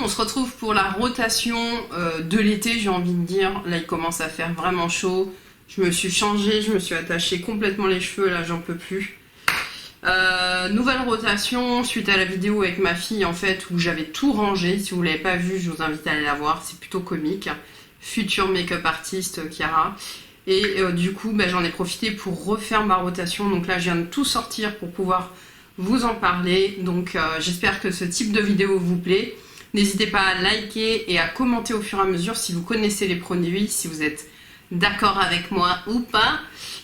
on se retrouve pour la rotation de l'été, j'ai envie de dire. Là, il commence à faire vraiment chaud. Je me suis changée, je me suis attachée complètement les cheveux, là, j'en peux plus. Nouvelle rotation suite à la vidéo avec ma fille, en fait, où j'avais tout rangé. Si vous ne l'avez pas vu, je vous invite à aller la voir, c'est plutôt comique. Future make-up artiste, Chiara. Et du coup, j'en ai profité pour refaire ma rotation. Donc là, je viens de tout sortir pour pouvoir vous en parler. Donc j'espère que ce type de vidéo vous plaît. N'hésitez pas à liker et à commenter au fur et à mesure si vous connaissez les produits, si vous êtes d'accord avec moi ou pas.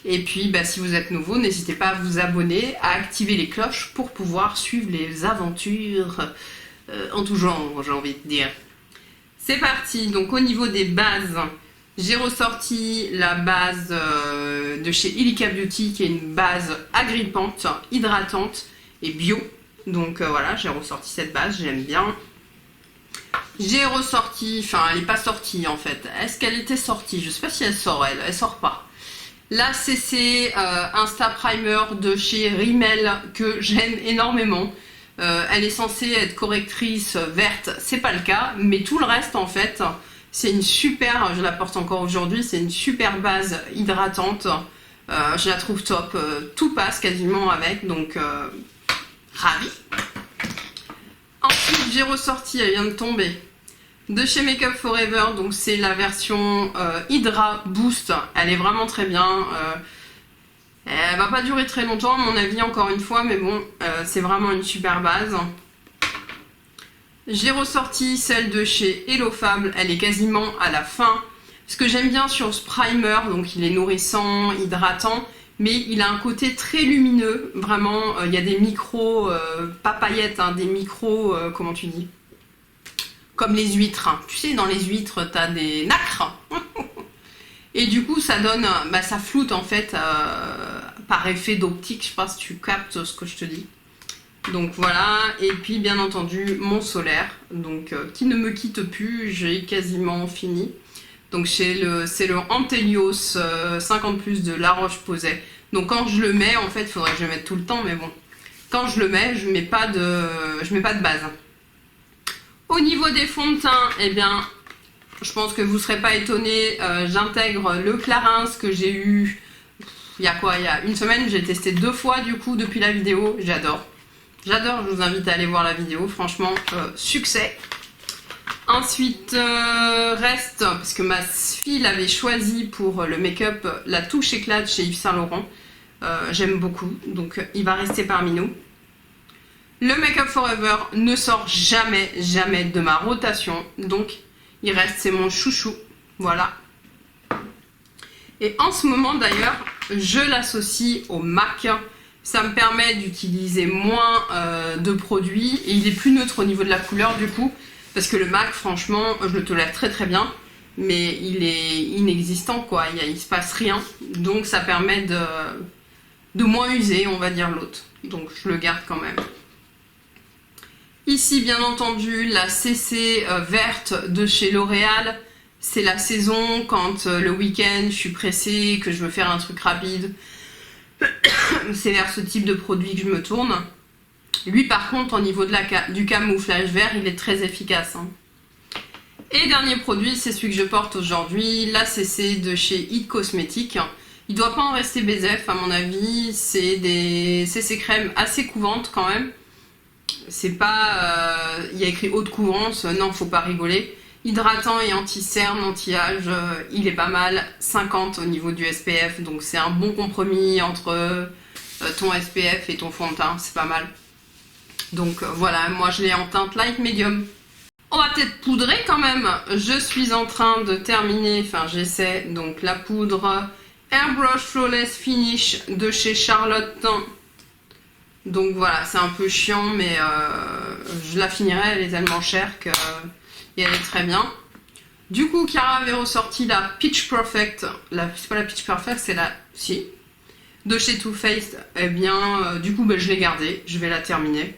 Et puis si vous êtes nouveau, n'hésitez pas à vous abonner, à activer les cloches pour pouvoir suivre les aventures en tout genre, j'ai envie de dire. C'est parti. Donc au niveau des bases, j'ai ressorti la base de chez Ilika Beauty qui est une base agrippante, hydratante et bio. Donc voilà, j'ai ressorti cette base, j'aime bien. J'ai ressorti, enfin elle n'est pas sortie en fait. Est-ce qu'elle était sortie? Je ne sais pas si elle sort, elle sort pas. La CC Insta Primer de chez Rimmel que j'aime énormément. Elle est censée être correctrice verte, c'est pas le cas, mais tout le reste en fait, c'est une super, je la porte encore aujourd'hui, c'est une super base hydratante. Je la trouve top, tout passe quasiment avec, donc ravi. Ensuite j'ai ressorti, elle vient de tomber, de chez Make Up For Ever, donc c'est la version Hydra Boost, elle est vraiment très bien. Elle va pas durer très longtemps à mon avis, encore une fois, mais bon, c'est vraiment une super base. J'ai ressorti celle de chez HelloFable, elle est quasiment à la fin. Ce que j'aime bien sur ce primer, donc il est nourrissant, hydratant, mais il a un côté très lumineux, vraiment, il y a des micros, pas paillettes, hein, des micros, comment tu dis? Comme les huîtres, hein. Tu sais, dans les huîtres, t'as des nacres. Et du coup, ça donne, ça floute en fait par effet d'optique. Je sais pas si tu captes ce que je te dis. Donc voilà. Et puis bien entendu, mon solaire, donc qui ne me quitte plus. J'ai quasiment fini. Donc c'est le Antelios 50+ de La Roche-Posay. Donc quand je le mets, en fait, il faudrait que je le mette tout le temps, mais bon. Quand je le mets, je mets pas de base. Au niveau des fonds de teint, eh bien, je pense que vous ne serez pas étonnés, j'intègre le Clarins que j'ai eu, il y a une semaine, j'ai testé 2 fois du coup depuis la vidéo, j'adore. J'adore, je vous invite à aller voir la vidéo, franchement, succès. Ensuite, reste, parce que ma fille l'avait choisi pour le make-up, la touche éclate chez Yves Saint Laurent. J'aime beaucoup, donc il va rester parmi nous. Le Make Up For Ever ne sort jamais, jamais de ma rotation, donc il reste, c'est mon chouchou, voilà. Et en ce moment d'ailleurs, je l'associe au MAC. Ça me permet d'utiliser moins de produits et il est plus neutre au niveau de la couleur du coup. Parce que le MAC, franchement, je le tolère très très bien, mais il est inexistant quoi, il se passe rien. Donc ça permet de moins user, on va dire l'autre. Donc je le garde quand même. Ici, bien entendu, la CC verte de chez L'Oréal. C'est la saison quand le week-end, je suis pressée, que je veux faire un truc rapide. C'est vers ce type de produit que je me tourne. Lui, par contre, au niveau de du camouflage vert, il est très efficace. Hein. Et dernier produit, c'est celui que je porte aujourd'hui, la CC de chez It Cosmetics. Il ne doit pas en rester BZF, à mon avis. C'est des CC crèmes assez couvantes quand même. C'est pas, il y a écrit haute couvrance, non, faut pas rigoler. Hydratant et anti-cerne, anti-âge, il est pas mal. 50 au niveau du SPF, donc c'est un bon compromis entre ton SPF et ton fond de teint, c'est pas mal. Donc voilà, moi je l'ai en teinte light medium. On va peut-être poudrer quand même. Je suis en train de terminer, enfin j'essaie, donc la poudre Airbrush Flawless Finish de chez Charlotte. Donc voilà, c'est un peu chiant, mais je la finirai, elle est tellement chère que et elle est très bien. Du coup, Chiara avait ressorti la Pitch Perfect. C'est pas la Pitch Perfect, c'est la... Si. De chez Too Faced. Eh bien, du coup, je l'ai gardée. Je vais la terminer.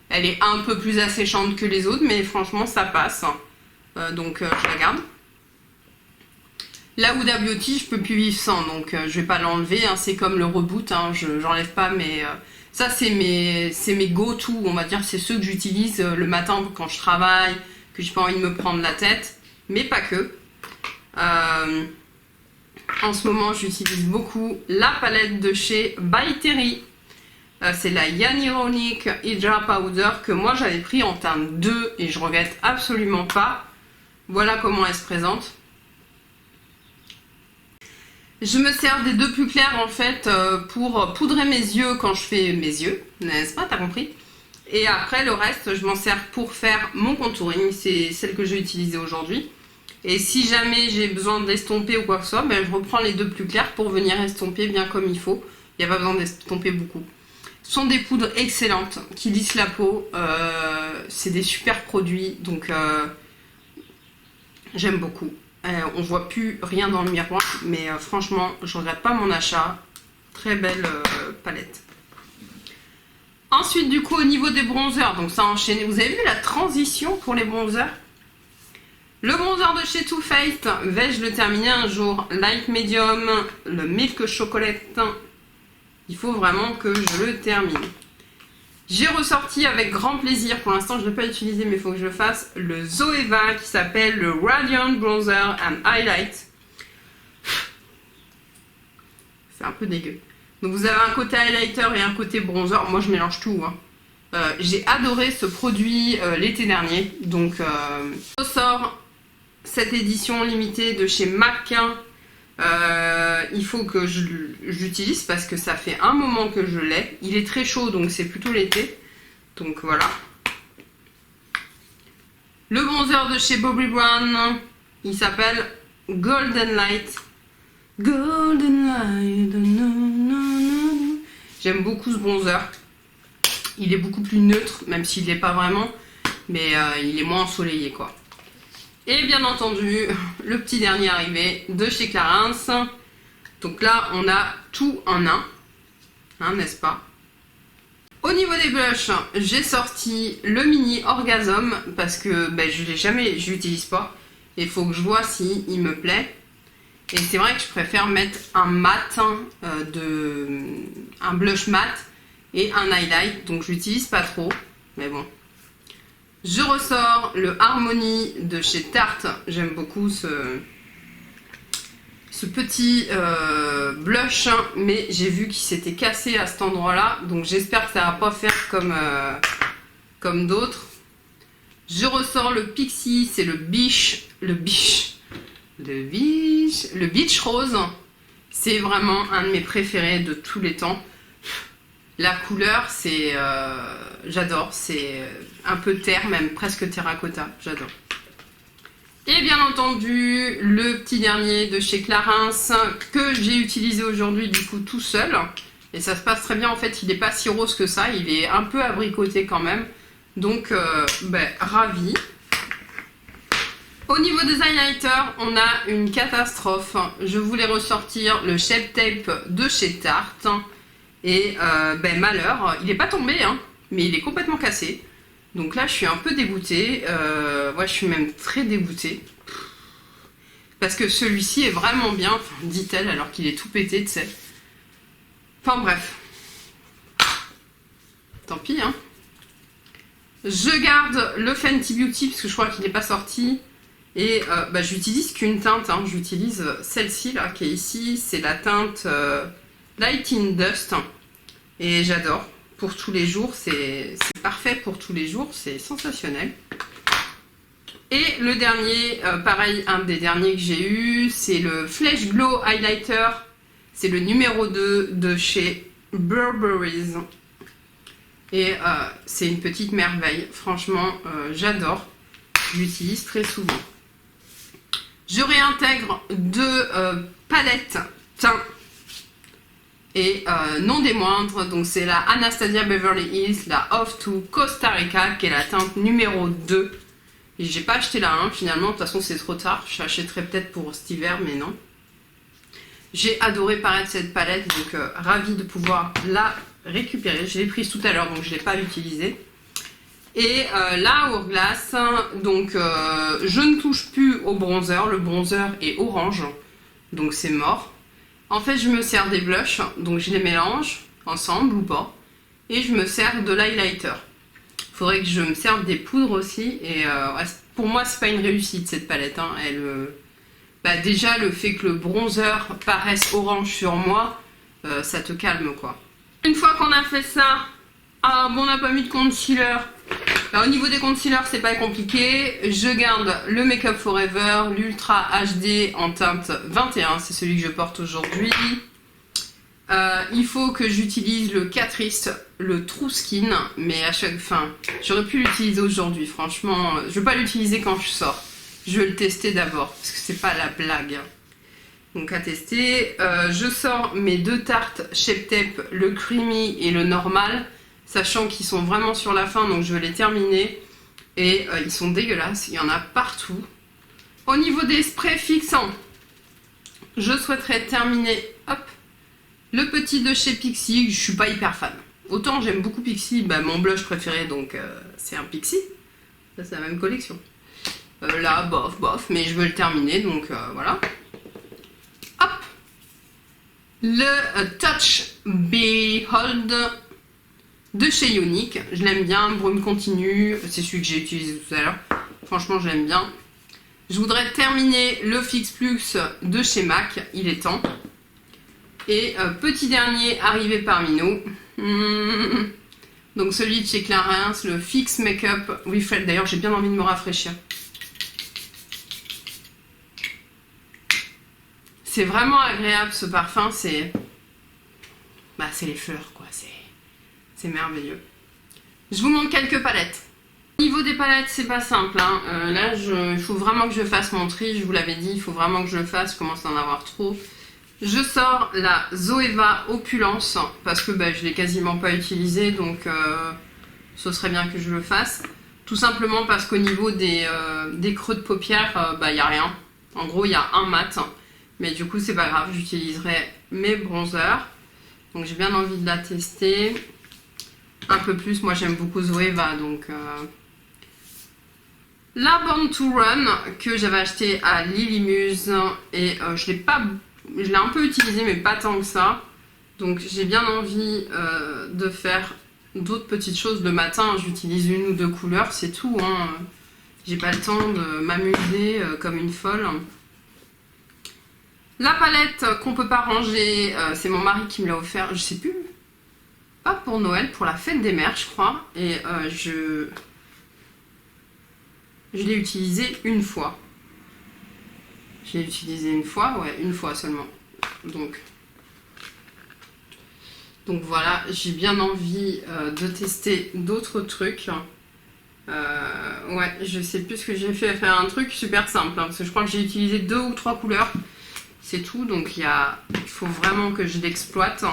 Elle est un peu plus asséchante que les autres, mais franchement, ça passe. Donc, je la garde. La Huda Beauty, je peux plus vivre sans, donc je vais pas l'enlever. Hein, c'est comme le reboot, hein, j'enlève pas, mais ça, c'est mes go-to, on va dire. C'est ceux que j'utilise le matin quand je travaille, que j'ai pas envie de me prendre la tête, mais pas que. En ce moment, j'utilise beaucoup la palette de chez By Terry. C'est la Hyaluronic Hydra Powder que moi j'avais pris en teinte 2 et je regrette absolument pas. Voilà comment elle se présente. Je me sers des deux plus clairs en fait pour poudrer mes yeux quand je fais mes yeux, n'est-ce pas, t'as compris? Et après le reste, je m'en sers pour faire mon contouring, c'est celle que j'ai utilisée aujourd'hui. Et si jamais j'ai besoin d'estomper ou quoi que ce soit, ben, je reprends les deux plus clairs pour venir estomper bien comme il faut. Il n'y a pas besoin d'estomper beaucoup. Ce sont des poudres excellentes qui lissent la peau. C'est des super produits, donc j'aime beaucoup. On voit plus rien dans le miroir, mais franchement, je regrette pas mon achat. Très belle palette. Ensuite, du coup, au niveau des bronzers, donc ça a enchaîné. Vous avez vu la transition pour les bronzers? Le bronzer de chez Too Faced, vais-je le terminer un jour? Light Medium, le Milk Chocolate. Il faut vraiment que je le termine. J'ai ressorti avec grand plaisir, pour l'instant je ne l'ai pas utilisé mais il faut que je le fasse, le Zoeva qui s'appelle le Radiant Bronzer and Highlight. C'est un peu dégueu. Donc vous avez un côté highlighter et un côté bronzer, moi je mélange tout. Hein. J'ai adoré ce produit l'été dernier, donc je ressors cette édition limitée de chez MAC. Il faut que je l'utilise parce que ça fait un moment que je l'ai. Il est très chaud donc c'est plutôt l'été. Donc voilà. Le bronzer de chez Bobbi Brown, il s'appelle Golden Light. Golden Light. J'aime beaucoup ce bronzer. Il est beaucoup plus neutre, même s'il n'est pas vraiment. Mais il est moins ensoleillé quoi. Et bien entendu, le petit dernier arrivé de chez Clarins. Donc là, on a tout en un, hein, n'est-ce pas? Au niveau des blushs, j'ai sorti le mini Orgasm parce que ben, je l'utilise pas. Et il faut que je vois si il me plaît. Et c'est vrai que je préfère mettre un mat, un blush mat et un highlight. Donc je l'utilise pas trop, mais bon. Je ressors le Harmony de chez Tarte. J'aime beaucoup ce petit blush, mais j'ai vu qu'il s'était cassé à cet endroit-là. Donc j'espère que ça va pas faire comme d'autres. Je ressors le Pixi, c'est le Beach Rose. C'est vraiment un de mes préférés de tous les temps. La couleur, c'est... j'adore, c'est un peu terre, même presque terracotta, j'adore. Et bien entendu, le petit dernier de chez Clarins que j'ai utilisé aujourd'hui du coup tout seul. Et ça se passe très bien, en fait, il n'est pas si rose que ça, il est un peu abricoté quand même. Donc, ravi. Au niveau des highlighters, on a une catastrophe. Je voulais ressortir le Shape Tape de chez Tarte. Et malheur, il n'est pas tombé, hein, mais il est complètement cassé. Donc là, je suis un peu dégoûtée. Ouais, je suis même très dégoûtée. Parce que celui-ci est vraiment bien, enfin, dit-elle, alors qu'il est tout pété, tu sais. Enfin bref. Tant pis, hein. Je garde le Fenty Beauty, parce que je crois qu'il n'est pas sorti. Et j'utilise qu'une teinte, hein. J'utilise celle-ci, là, qui est ici. C'est la teinte... Light in Dust, et j'adore. Pour tous les jours, c'est parfait pour tous les jours, c'est sensationnel. Et le dernier, pareil, un des derniers que j'ai eu, c'est le Flash Glow Highlighter. C'est le numéro 2 de chez Burberry's. Et c'est une petite merveille, franchement, j'adore. Je l'utilise très souvent. Je réintègre deux palettes teintes. Et non des moindres, donc c'est la Anastasia Beverly Hills, la Off to Costa Rica, qui est la teinte numéro 2. Et j'ai pas acheté la 1 finalement, de toute façon c'est trop tard, j'achèterai peut-être pour cet hiver, mais non. J'ai adoré paraître cette palette, donc ravie de pouvoir la récupérer. Je l'ai prise tout à l'heure, donc je ne l'ai pas utilisée. Et la Hourglass, donc je ne touche plus au bronzer, le bronzer est orange, donc c'est mort. En fait, je me sers des blushs, donc je les mélange ensemble ou pas, et je me sers de l'highlighter. Faudrait que je me serve des poudres aussi. Et ouais, pour moi, c'est pas une réussite cette palette. Hein. Déjà, le fait que le bronzer paraisse orange sur moi, ça te calme quoi. Une fois qu'on a fait ça, on n'a pas mis de concealer. Alors, au niveau des concealers, c'est pas compliqué. Je garde le Make Up Forever, l'Ultra HD en teinte 21. C'est celui que je porte aujourd'hui. Il faut que j'utilise le Catrice, le True Skin, mais à chaque fin, j'aurais pu l'utiliser aujourd'hui. Franchement, je vais pas l'utiliser quand je sors. Je vais le tester d'abord parce que c'est pas la blague. Donc à tester. Je sors mes deux tartes Shape Tape, le Creamy et le Normal, sachant qu'ils sont vraiment sur la fin, donc je vais les terminer. Et ils sont dégueulasses, il y en a partout. Au niveau des sprays fixants, je souhaiterais terminer, hop, le petit de chez Pixi. Je suis pas hyper fan. Autant j'aime beaucoup Pixi, mon blush préféré, donc c'est un Pixi. Ça, c'est la même collection. Là, bof, mais je veux le terminer, donc voilà. Hop, le Touch Behold de chez Younique. Je l'aime bien, brume continue, c'est celui que j'ai utilisé tout à l'heure. Franchement, je l'aime bien. Je voudrais terminer le Fix Plus de chez MAC, il est temps. Et petit dernier arrivé parmi nous. Donc celui de chez Clarins, le Fix Makeup Refresh. D'ailleurs, j'ai bien envie de me rafraîchir. C'est vraiment agréable ce parfum, c'est les fleurs quoi, c'est merveilleux. Je vous montre quelques palettes. Au niveau des palettes, c'est pas simple. Hein. Là, il faut vraiment que je fasse mon tri, je vous l'avais dit, il faut vraiment que je le fasse, je commence à en avoir trop. Je sors la Zoeva Opulence parce que je l'ai quasiment pas utilisée, donc ce serait bien que je le fasse. Tout simplement parce qu'au niveau des creux de paupières, il n'y a rien. En gros, il y a un mat. Mais du coup, c'est pas grave, j'utiliserai mes bronzers. Donc j'ai bien envie de la tester. Un peu plus, moi j'aime beaucoup Zoeva. Donc la Born to Run que j'avais acheté à Lily Muse. Et je l'ai un peu utilisée, mais pas tant que ça. Donc j'ai bien envie de faire d'autres petites choses le matin. J'utilise une ou deux couleurs, c'est tout. Hein. J'ai pas le temps de m'amuser comme une folle. La palette qu'on peut pas ranger, c'est mon mari qui me l'a offert, je sais plus, pas pour Noël, pour la fête des mères je crois, et je l'ai utilisée une fois. Je l'ai utilisée une fois, ouais, une fois seulement. Donc voilà, j'ai bien envie de tester d'autres trucs. Ouais, je sais plus ce que j'ai fait, faire un truc super simple, hein, parce que je crois que j'ai utilisé 2 ou 3 couleurs. C'est tout, donc il faut vraiment que je l'exploite.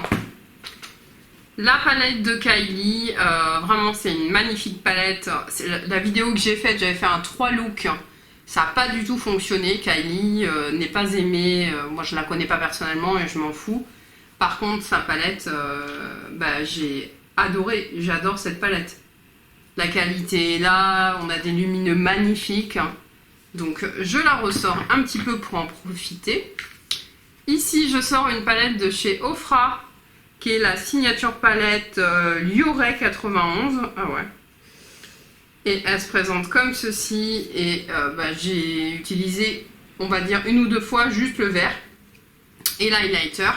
La palette de Kylie, vraiment c'est une magnifique palette. La vidéo que j'ai faite, j'avais fait un 3 looks. Ça n'a pas du tout fonctionné. Kylie n'est pas aimée. Moi je la connais pas personnellement et je m'en fous. Par contre sa palette, j'ai adoré. J'adore cette palette. La qualité est là, on a des lumineux magnifiques. Donc je la ressors un petit peu pour en profiter. Ici, je sors une palette de chez Ofra, qui est la signature palette Lioré 91. Ah ouais. Et elle se présente comme ceci. Et j'ai utilisé, on va dire, une ou deux fois juste le vert et l'highlighter.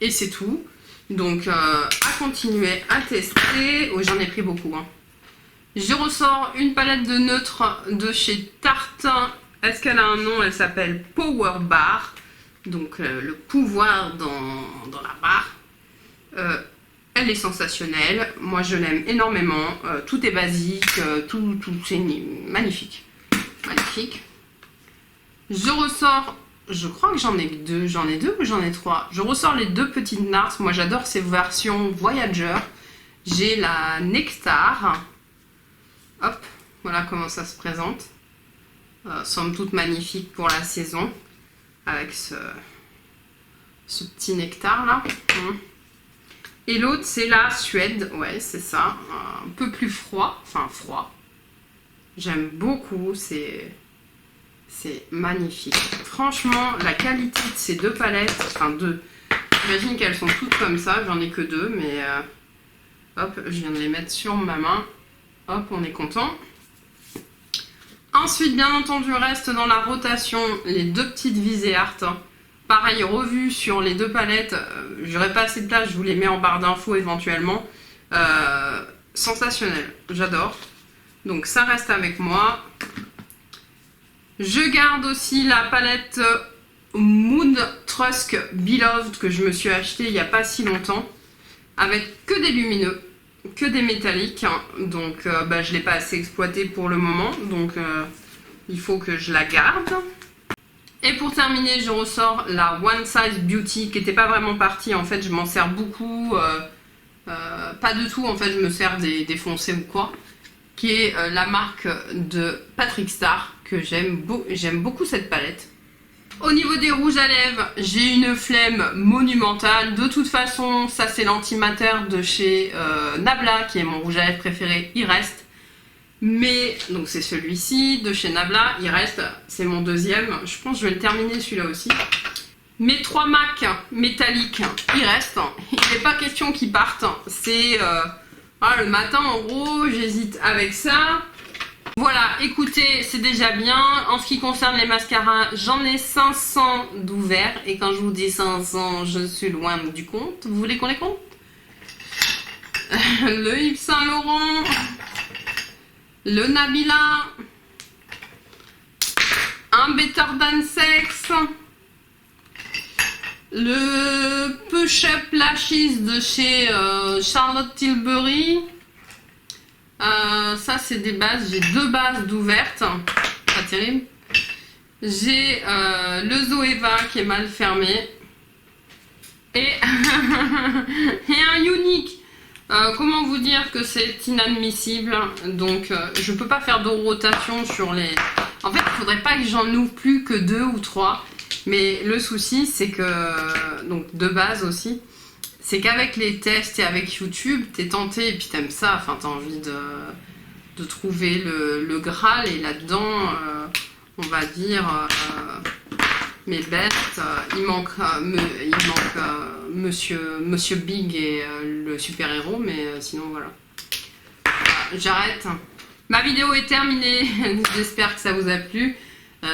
Et c'est tout. Donc, à continuer à tester. Oh, j'en ai pris beaucoup. Hein. Je ressors une palette de neutres de chez Tarte. Est-ce qu'elle a un nom? Elle s'appelle Power Bar. Donc le pouvoir dans la barre. Elle est sensationnelle. Moi je l'aime énormément. Tout est basique. Tout c'est magnifique. Magnifique. Je ressors. Je crois que j'en ai deux. J'en ai deux ou j'en ai trois. Je ressors les deux petites Nars. Moi j'adore ces versions Voyager. J'ai la Nectar. Hop. Voilà comment ça se présente. Somme toute magnifique pour la saison. Avec ce petit nectar là. Et l'autre c'est la Suède, ouais c'est ça, un peu plus froid, enfin froid. J'aime beaucoup, c'est magnifique. Franchement, la qualité de ces deux palettes, enfin deux, j'imagine qu'elles sont toutes comme ça, j'en ai que deux, mais hop, je viens de les mettre sur ma main. Hop, on est content. Ensuite, bien entendu, reste dans la rotation les deux petites visées art. Pareil, revu sur les deux palettes. J'aurais pas assez de place, je vous les mets en barre d'infos éventuellement. Sensationnel, j'adore. Donc ça reste avec moi. Je garde aussi la palette Mood Trusk Beloved que je me suis achetée il n'y a pas si longtemps. Avec que des lumineux, que des métalliques. Donc je ne l'ai pas assez exploité pour le moment. Donc il faut que je la garde. Et pour terminer, je ressors la One Size Beauty qui n'était pas vraiment partie. En fait, je m'en sers beaucoup. Pas du tout, en fait, je me sers des foncés ou quoi. Qui est la marque de Patrick Star, que j'aime beaucoup cette palette. Au niveau des rouges à lèvres, j'ai une flemme monumentale. De toute façon, ça c'est l'antimatter de chez Nabla, qui est mon rouge à lèvres préféré, il reste. Mais, donc c'est celui-ci, de chez Nabla, il reste, c'est mon deuxième. Je pense que je vais le terminer celui-là aussi. Mes 3 MAC métalliques, il reste. Il n'est pas question qu'ils partent. C'est le matin, en gros, j'hésite avec ça. Voilà, écoutez, c'est déjà bien. En ce qui concerne les mascaras, j'en ai 500 d'ouverts. Et quand je vous dis 500, je suis loin du compte. Vous voulez qu'on les compte? Le Yves Saint Laurent, le Nabila, un Better Than Sex, le Push-Up Lashes de chez Charlotte Tilbury. Ça c'est des bases, j'ai 2 bases d'ouvertes, pas terrible. J'ai le Zoeva qui est mal fermé. Et, et un Unique. Comment vous dire que c'est inadmissible. Donc je peux pas faire de rotation sur les... En fait il faudrait pas que j'en ouvre plus que 2 ou 3. Mais le souci c'est que... Donc 2 bases aussi. C'est qu'avec les tests et avec YouTube, t'es tenté et puis t'aimes ça, enfin t'as envie de trouver le Graal et là-dedans, on va dire, mes bêtes, il manque Monsieur Big et le super-héros, mais sinon voilà. J'arrête. Ma vidéo est terminée, j'espère que ça vous a plu.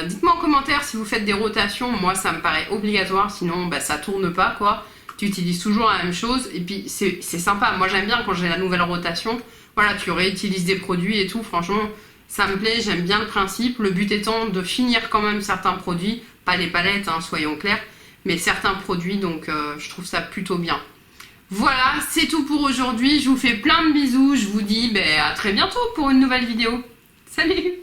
Dites-moi en commentaire si vous faites des rotations, moi ça me paraît obligatoire, sinon ça tourne pas quoi. Tu utilises toujours la même chose et puis c'est sympa. Moi j'aime bien quand j'ai la nouvelle rotation. Voilà, tu réutilises des produits et tout. Franchement, ça me plaît. J'aime bien le principe. Le but étant de finir quand même certains produits. Pas les palettes, hein, soyons clairs. Mais certains produits. Donc je trouve ça plutôt bien. Voilà, c'est tout pour aujourd'hui. Je vous fais plein de bisous. Je vous dis à très bientôt pour une nouvelle vidéo. Salut!